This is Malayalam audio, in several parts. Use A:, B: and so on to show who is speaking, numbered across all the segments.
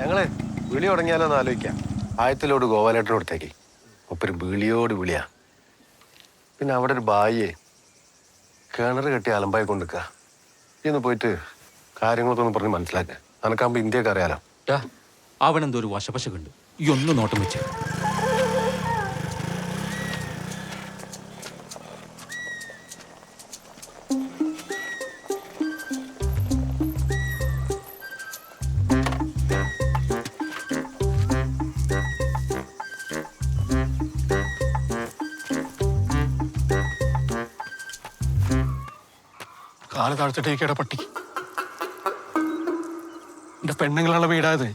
A: ഞങ്ങള് വിളി തുടങ്ങിയാലോന്ന് ആലോചിക്കാം. ആയത്തിലോട് ഗോപാലേട്ടന് കൊടുത്തേക്ക്. ഒപ്പരും വിളിയോട് വിളിയാ. പിന്നെ അവിടെ ഒരു ബായിയെ കിണർ കെട്ടി അലമ്പായി കൊണ്ടിരിക്കുക. ഇന്ന് പോയിട്ട് കാര്യങ്ങളൊക്കെ ഒന്ന് പറഞ്ഞ് മനസ്സിലാക്കുക. അനക്കാകുമ്പോ ഇന്ത്യയൊക്കെ അറിയാലോ.
B: അവനെന്തോ ഒരു വശപശകുണ്ട്. ഈ ഒന്ന് നോട്ടം വെച്ച്
C: കാല് താഴ്ത്തിട്ടേക്കട പട്ടി. എന്റെ പെണ്ണുങ്ങളുള്ള വീടായത്.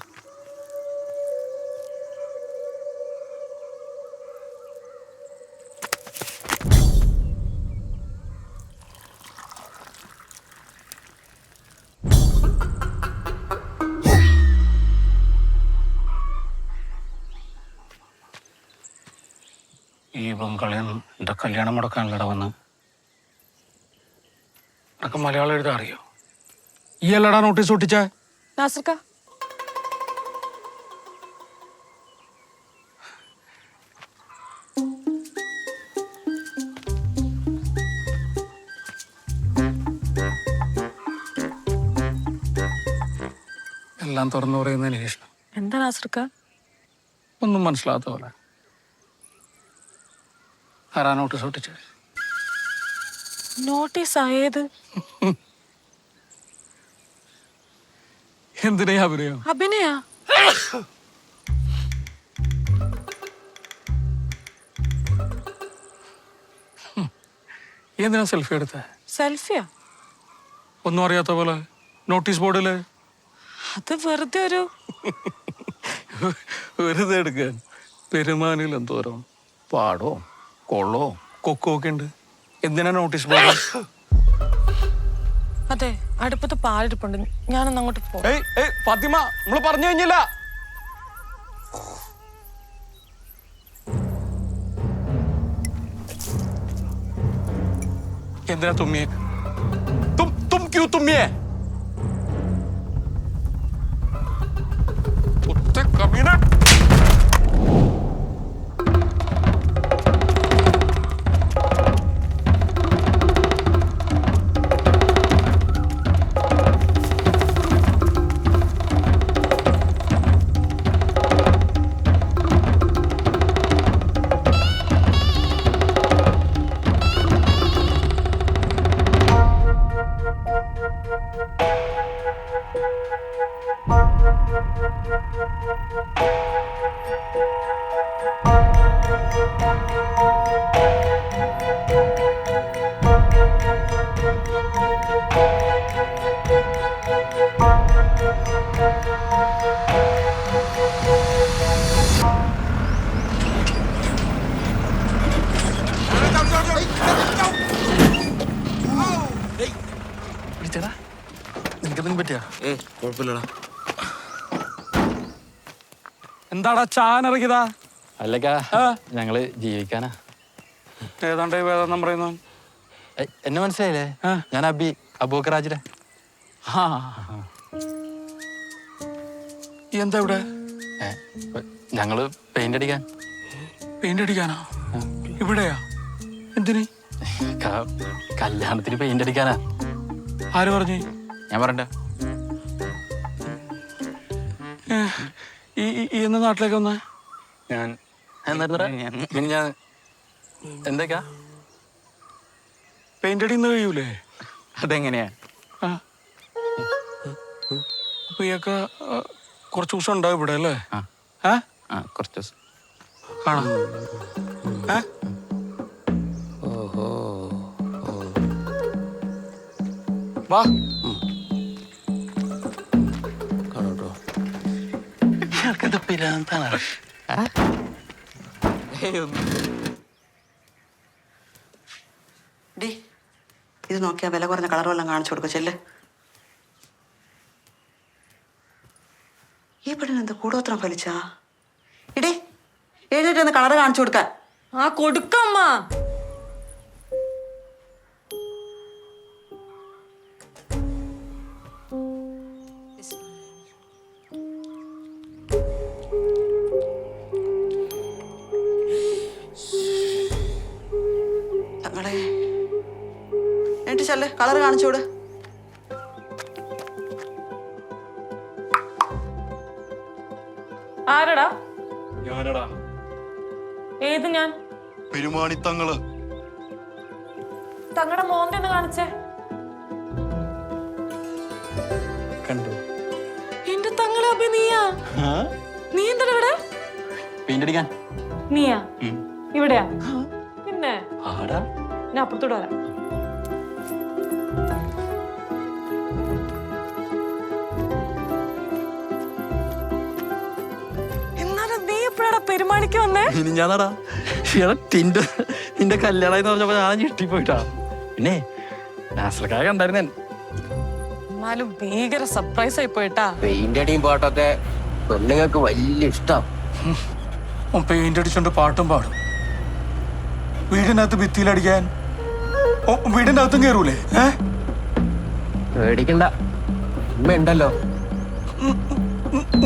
C: ഈ ബംഗാളിൽ എന്റെ കല്യാണം മുടക്കാനല്ലട വന്ന്. അതൊക്കെ മലയാളം എഴുതാൻ അറിയോ? ഈ അല്ലടാ നോട്ടീസ് ഒട്ടിച്ച
D: നാസർക്ക.
C: എല്ലാം തുറന്നു പറയുന്നതിന് ശേഷം
D: എന്താ നാസർക്ക?
C: ഒന്നും മനസ്സിലാത്ത പോലെ. ആരാ നോട്ടീസ് ഒട്ടിച്ച?
D: നോട്ടീസ് ആയത്?
C: എന്തിനാ അഭിനയം?
D: അഭിനയ?
C: എന്തിനാ സെൽഫി എടുത്ത?
D: സെൽഫിയാ?
C: ഒന്നും അറിയാത്ത പോലെ നോട്ടീസ് ബോർഡില്.
D: അത് വെറുതെ ഒരു
C: വെറുതെ എടുക്കാൻ. പെരുമാനിൽ എന്തോരം പാടോ കൊള്ളോ കൊക്കോ ഒക്കെ ഉണ്ട്. എന്തിനാ നോട്ടീസ് ബോർഡ്?
D: അതെ, അടുപ്പത്ത് പാലിരിപ്പുണ്ട്. ഞാനൊന്ന് അങ്ങോട്ട് പോ.
C: ഫാത്തിമ, നമ്മള് പറഞ്ഞു കഴിഞ്ഞില്ല. എന്തിനാ തുമ്മിയെ? തും ക്യൂ തുമ്മിയെ? കമീന. നിനക്കെന്തെങ്കിലും പറ്റിയാ?
B: കുഴപ്പമില്ലടാ.
C: എന്താടാ ചാനിറങ്ങിയതാ?
E: അല്ലക്കാ, ഞങ്ങള് ജീവിക്കാനാ.
C: ഏതാണ്ട് വേദം പറയുന്നു.
E: എന്നെ മനസ്സിലായില്ലേ? ഞാൻ അബൂക്കറാജിടെ.
C: എന്താ ഇവിടെ?
E: ഞങ്ങള് പെയിന്റ് അടിക്കാൻ.
C: പെയിന്റ് അടിക്കാനാ? ഇവിടെയാ? എന്തിന്?
E: കല്യാണത്തിന് പെയിന്റ് അടിക്കാനാ.
C: ആര് പറഞ്ഞു?
E: ഞാൻ പറഞ്ഞ
C: ഈ എന്ന നാട്ടിലേക്ക് വന്ന?
E: ഞാൻ എന്തൊക്കെയാ
C: പെയിന്റ് അടിന്ന് കഴിയൂലേ?
E: അതെങ്ങനെയാ?
C: അപ്പൊ ഇയൊക്കെ കുറച്ച് ദിവസം ഉണ്ടാവും ഇവിടെ അല്ലേ?
E: കുറച്ച് ദിവസം
C: കാണാം. വാ
E: കാണോട്ടോ. ഇയാൾക്കെന്താ പിരാന്താണ്?
F: ഡി, ഇത് നോക്കിയാ വില കുറഞ്ഞ കളർ വല്ലതും കാണിച്ചു കൊടുക്കുക. ചെല്ല്. ഈ പെണ്ണിനെന്താ കൂടോത്രം ഫലിച്ചാ? ഇടേ, എഴുന്നേറ്റ് കളർ കാണിച്ചു കൊടുക്കാൻ.
D: ആ കൊടുക്കമ്മ.
F: ചെല്ലേ കളർ കാണിച്ചോട്.
D: ആരടാ?
C: ഞാനടാ
D: ഏത് ഞാൻ?
A: പെരുമാണിത്തങ്ങള്.
D: തങ്ങളുടെ മോന്റെ ഒന്ന് കാണിച്ചേ.
E: കണ്ടു.
D: എന്റെ തങ്ങളെ അഭി നീയാ? നീ എന്താ ഇവിടെ?
E: പെയിന്റ് അടിക്കാൻ.
D: നീയാ ഇവിടെയാ? പിന്നെ
E: ആടാ
D: ഞാൻ അപ്പുറത്തോട്ട് വരാം. എന്നാലും നീ എപ്പോഴാടാ പെരുമാണിക്ക് വന്നേ?
E: ഇനി ഞാനടാ നിന്റെ കല്യാണം എന്ന് പറഞ്ഞപ്പോ ഞാൻ ഞെട്ടിപ്പോയിട്ടാ. പിന്നെ നാസർക്കായ കണ്ടായിരുന്നേ.
D: എന്നാലും ഭീകര സർപ്രൈസ് ആയി പോയിട്ടാ.
G: പെയിന്റ് അടിയും പാട്ടൊക്കെ പെണ്ണുങ്ങൾക്ക് വലിയ ഇഷ്ടം.
C: പെയിന്റ് അടിച്ചോണ്ട് പാട്ടും പാടും. വീടിനകത്ത് ഭിത്തിയിലടിക്കാൻ വീടിന്റെ അകത്തും കയറൂലേ?
G: പേടിക്കണ്ട, ഉമ്മ ഉണ്ടല്ലോ.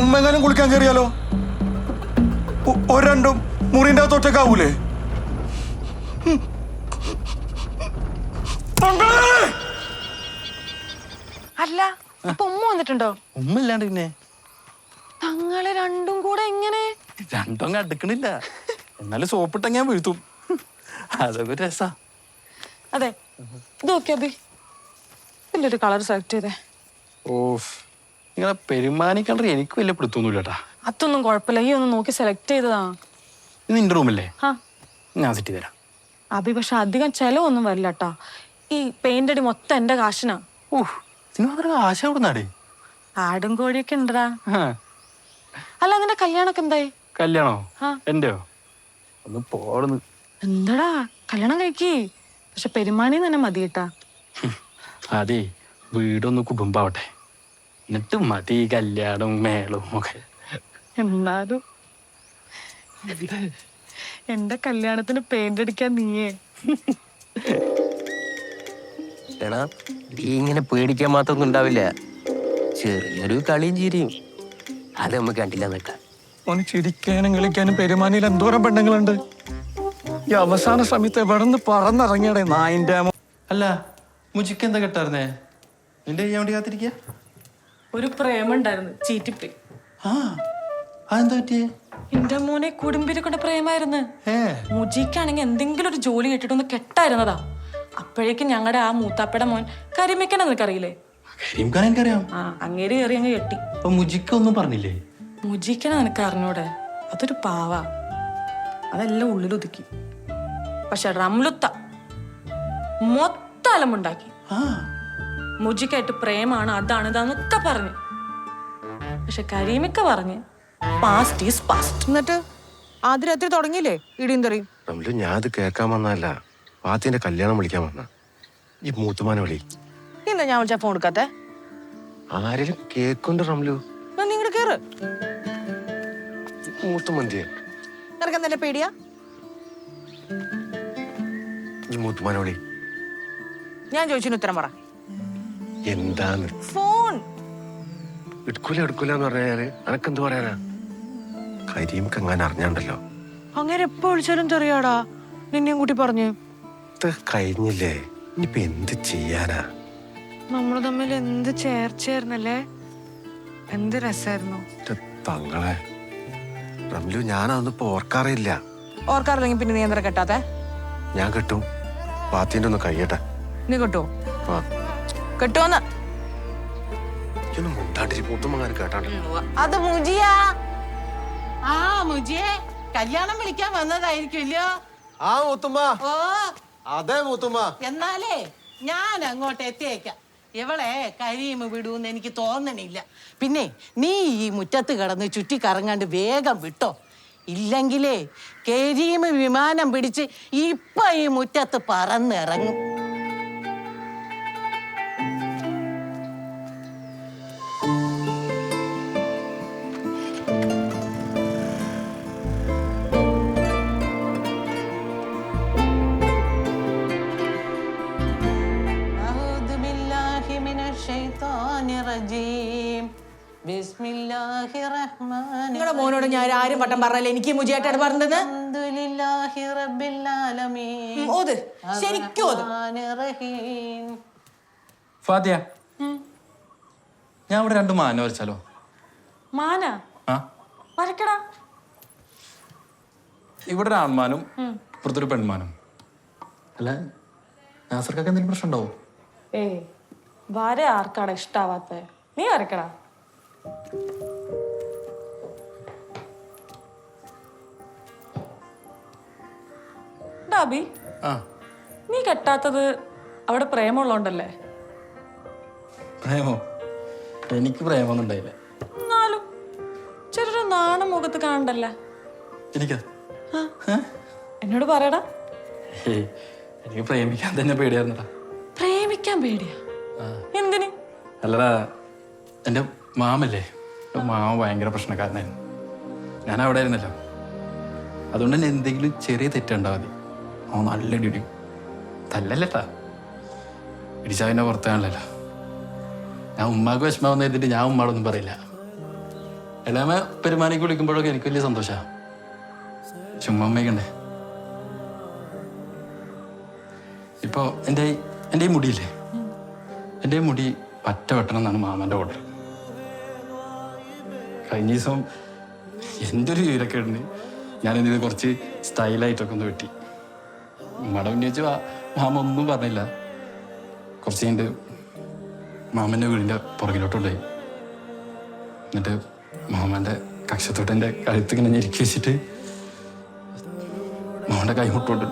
C: ഉമ്മെങ്ങാനും കുളിക്കാൻ കയറിയാലോ? രണ്ടും മുറിന്റെ അകത്ത് ഒറ്റക്കാവൂലേ?
D: അല്ല അപ്പൊ ഉമ്മ വന്നിട്ടുണ്ടോ?
E: ഉമ്മ ഇല്ലാണ്ട് പിന്നെ
D: തങ്ങളെ രണ്ടും കൂടെ എങ്ങനെ?
E: രണ്ടും അടുക്കണില്ല. എന്നാലും സോപ്പിട്ട ഞാൻ വീഴ്ത്തും. അതൊക്കെ രസാ.
D: അതെ ഇത് നോക്കിയാ അഭി, ഇതിന്റെ ഒരു കളർ സെലക്ട് ചെയ്തേ.
E: ഓഫ്, നിങ്ങളെ പെരുമാനി കളർ എനിക്ക് വലിയ പിടുത്തൊന്നുമില്ല കേട്ടാ.
D: അതൊന്നും കുഴപ്പമില്ല, ഈ ഒന്ന് നോക്കി സെലക്ട് ചെയ്തതാ.
E: ഇത് നിന്റെ റൂമല്ലേ?
D: ആ
E: ഞാൻ സെറ്റ് ചെയ്ത് തരാം.
D: അഭി പക്ഷെ അധികം ചെലവൊന്നും വരില്ല കേട്ടാ. ഈ പെയിന്റ് അടി മൊത്തം എന്റെ കാശിനാ.
E: ഓഹ്, ഇതിന് മാത്രം ആശ കൊടുന്നാടേ.
D: ആടും കോഴിയൊക്കെ ഉണ്ടടാ. അല്ല നിന്റെ കല്യാണൊക്കെ എന്തായി?
E: കല്യാണോ?
D: ആ.
E: എന്റെയോ? ഒന്ന് പോടുന്നു.
D: എന്താടാ കല്യാണം കഴിക്കേ, പക്ഷെ പെരുമാനി തന്നെ മതി കേട്ടാ.
E: അതെ, വീടൊന്ന് കുടുംബാവട്ടെ, എന്നിട്ട് മതി കല്യാണവും മേളവും ഒക്കെ.
D: എന്നാലും എന്റെ കല്യാണത്തിന് പെയിന്റ് അടിക്കാൻ നീയേ.
G: എടാ, നീ ഇങ്ങനെ പേടിക്കാൻ മാത്രമൊന്നും ഉണ്ടാവില്ല. ചെറിയൊരു കളിയും ചിരിയും അത് നമുക്ക് കണ്ടില്ല നിൽക്കാം.
C: ഓന് ചിരിക്കാനും കളിക്കാനും പെരുമാനിയിൽ എന്തോരം പെണ്ണുങ്ങളുണ്ട്. ഈ അവസാന സമയത്ത് എവിടെ നിന്ന് പറന്നിറങ്ങിയടേ നായിന്റെ.
E: അല്ല, മുജിക്ക് എന്താ കേട്ടായിരുന്നേ? നിന്റെ ചെയ്യാൻ വേണ്ടി കാത്തിരിക്കുക?
D: ഒരു പ്രേമുണ്ടായിരുന്നു, ചീറ്റിപ്പോയി.
E: ആ, അതെന്താ പറ്റിയേ?
D: എന്റെ മോനെ കുടുംബിനെ കൊണ്ട് പ്രേമായിരുന്നു. മുജിക്കാണെങ്കിൽ എന്തെങ്കിലും ഒരു ജോലി കിട്ടിട്ടൊന്ന് കെട്ടായിരുന്നതാ. അപ്പോഴേക്കും ഞങ്ങളുടെ ആ മൂത്താപ്പയുടെ മോൻ കരിമിക്കനെ നിനക്കറിയില്ലേ?
E: കരീംഖാൻ എനിക്കറിയാം.
D: ആ അങ്ങേര് കയറി അങ്ങ് കെട്ടി.
E: അപ്പൊ മുജിക്ക് ഒന്നും പറഞ്ഞില്ലേ?
D: മുജിക്കനെ നിനക്ക് അറിഞ്ഞൂടെ? അതൊരു പാവ, അതെല്ലാം ഉള്ളിലൊതുക്കി. പക്ഷെ റംലുത്ത മൊത്തം അലമുണ്ടാക്കി. മുജിക്കായിട്ട് പ്രേമാണ്, അതാണ് ഇതാന്നൊക്കെ പറഞ്ഞു. പക്ഷെ കരീമിക്ക പറഞ്ഞ് പാസ്റ്റ് ഈസ് പാസ്റ്റ്.
H: എന്നിട്ട് ആദ്യ രാത്രി തുടങ്ങിയില്ലേ ഇടിയും തെറിയും?
A: റംലു, ഞാൻ അത് കേൾക്കാൻ വന്നതല്ല, പാത്തിന്റെ കല്യാണം വിളിക്കാൻ വന്ന. ഈ മൂത്തുമാനെ വിളി.
H: എന്താ ഞാൻ വിളിച്ചാ ഫോൺ എടുക്കാത്തെ?
A: ആരെങ്കിലും കേക്കുണ്ട് റംലു.
H: നീ ഇങ്ങോട്ട് കേറ്.
A: മൂത്തുമന്തിയെ
H: നിനക്ക് എന്താ പേടിയാ?
A: ഈ മൂത്തുമാനെ വിളി.
H: ഞാൻ ചോദിച്ചതിന് ഉത്തരം പറ.
A: എന്താന്ന്?
H: ഫോൺ
A: എടുക്കൂലെന്ന് പറഞ്ഞാല് അനക്കെന്ത് പറയാനാ? കരീംക്ക് എങ്ങനെ അറിഞ്ഞാണ്ടല്ലോ.
H: അങ്ങനെ എപ്പോ വിളിച്ചാലും തെറിയാടാ. നിന്നെയും കൂട്ടി പറഞ്ഞു.
A: ഇത് കഴിഞ്ഞില്ലേ, ഇനിയിപ്പൊ എന്ത് ചെയ്യാനാ?
H: നമ്മള് തമ്മിൽ എന്ത് ചേർച്ചയായിരുന്നല്ലേ, എന്ത് രസായിരുന്നു.
A: തങ്ങളെ റംലു, ഞാനതൊന്നും ഓർക്കാറില്ല.
H: ഓർക്കാറില്ലെങ്കിൽ പിന്നെ നീ എന്താ കെട്ടാത്തെ?
A: ഞാൻ കെട്ടും, പാത്തിന്റെ ഒന്ന് കഴിയട്ടെ.
H: നീ കെട്ടോ?
A: ആ,
H: കെട്ടോന്ന്
A: ഇതൊന്നും മുണ്ടാണ്ടിരി മൂത്തുമ്മങ്ങനെ കേട്ടാണ്ടല്ലോ.
H: അത് മുജിയാ.
I: ആ മുജിയെ കല്യാണം വിളിക്കാൻ വന്നതായിരിക്കുമല്ലോ.
A: ആ മൂത്തുമ്മ.
I: ഓ
A: അതെ മൂത്തുമ്മ.
I: എന്നാലേ ഞാൻ അങ്ങോട്ട് എത്തിയേക്കാം. ഇവളെ കരീമ് വിടൂന്ന് എനിക്ക് തോന്നണില്ല. പിന്നെ നീ ഈ മുറ്റത്ത് കിടന്ന് ചുറ്റിക്കറങ്ങാണ്ട് വേഗം വിട്ടോ. ഇല്ലെങ്കിലേ കരീമ് വിമാനം പിടിച്ച് ഇപ്പൊ ഈ മുറ്റത്ത് പറന്നിറങ്ങും.
H: നിങ്ങളുടെ മോനോട് ഞാൻ ആരും വട്ടം പറഞ്ഞല്ലേ എനിക്ക് മുജിയായിട്ടാണ് പറഞ്ഞത്.
I: അൽഹംദുലില്ലാഹി റബ്ബിൽ ആലമീൻ.
H: ഓത് ശരിക്കും ഓത്.
E: ഫാത്തിയ ഞാൻ ഇവിടെ 2 മാന വരച്ചാലോ?
D: മാന
E: ആ
D: വരക്കടാ.
E: ഇവിടെ ഒരു ആൺമാനും ഇപ്പുറത്തൊരു പെൺമാനും. അല്ല നാസർക്കൊക്കെ എന്തെങ്കിലും പ്രശ്നം ഉണ്ടാവോ?
D: വര ആർക്കാടാ ഇഷ്ടാവാത്ത? നീ വരക്കടാ. ഡാബി,
E: ആ
D: നീ കെട്ടാത്തത് അവിടെ പ്രേമുള്ളോണ്ടല്ലേ?
E: പ്രേമോ? എനിക്ക് പ്രേമൊന്നും ഉണ്ടായില്ല.
D: എന്നാലും ചെറിയൊരു നാണം മുഖത്ത് കാണണ്ടല്ലേ?
E: എനിക്കാ?
D: എന്നോട് പറയടാ.
E: എനിക്ക് പ്രേമിക്കാൻ തന്നെ പേടിയായിരുന്നടാ.
D: പ്രേമിക്കാൻ പേടിയാ? എന്തിന്?
E: അല്ലടാ, എൻ്റെ മാമല്ലേ, മാമ ഭയങ്കര പ്രശ്നക്കാരനായിരുന്നു. ഞാൻ അവിടെ ആയിരുന്നല്ലോ. അതുകൊണ്ട് തന്നെ എന്തെങ്കിലും ചെറിയ തെറ്റുണ്ടാ മതി, അവൻ നല്ല ഇടിയും. തല്ലല്ലേട്ടാ, ഇടിച്ചാൽ പിന്നെ പുറത്താണല്ലോ. ഞാൻ ഉമ്മാക്ക് വിഷമാവെന്ന് എഴുതിട്ട് ഞാൻ ഉമ്മാടൊന്നും പറയില്ല. ഇളയമ പെരുമാനിക്ക് വിളിക്കുമ്പോഴൊക്കെ എനിക്ക് വലിയ സന്തോഷമാണ്. ചുമ്മാ അമ്മയ്ക്കണ്ടേ. ഇപ്പോൾ എൻ്റെ ഈ മുടിയില്ലേ, എൻ്റെ ഈ മുടി പറ്റ വെട്ടണം എന്നാണ് മാമൻ്റെ ഓർഡർ. കഴിഞ്ഞ ദിവസം എൻ്റെ ഒരു വിവരക്കേടുണ്ട്, ഞാനിത് കുറച്ച് സ്റ്റൈലായിട്ടൊക്കെ ഒന്ന് വെട്ടി. ഉമ്മയുടെ മുന്നേ വെച്ച് മാമ ഒന്നും പറഞ്ഞില്ല. കുറച്ച് കഴിഞ്ഞിട്ട് മാമൻ്റെ വീടിൻ്റെ പുറകിലോട്ടുണ്ടായി. എന്നിട്ട് മാമൻ്റെ കക്ഷത്തോട്ട് എൻ്റെ കഴുത്തിങ്ങനെ ഞെരുക്കി വെച്ചിട്ട് മാമൻ്റെ കൈമുട്ടോണ്ട്